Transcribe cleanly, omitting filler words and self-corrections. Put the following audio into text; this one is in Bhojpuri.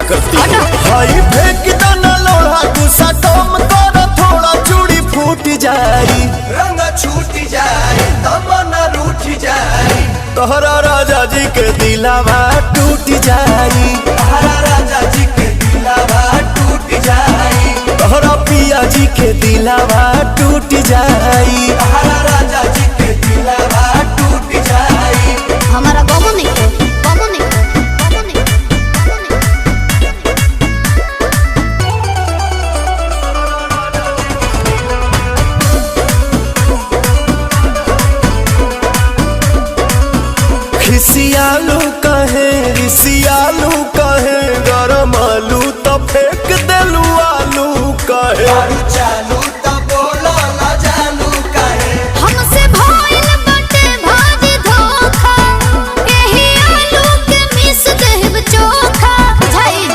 करती है। हाई फेंक दाना लोढ़ा गुस्सा कम कर थोड़ा चूड़ी फूट जाई रंग छूट जाए तमन्ना रूठ जाए तोहरा राजा जी के दिलावा टूट जाई तोहरा राजा जी के दिलावा टूट जाए तोहरा पिया जी के दिलावा टूट जाई तोहरा राजा जी के दिलावा टूट जाए हमारा बाबू नहीं बाबू नहीं बाबू नहीं खिसियालू कहे रिसियालू कहे गरम आलू तो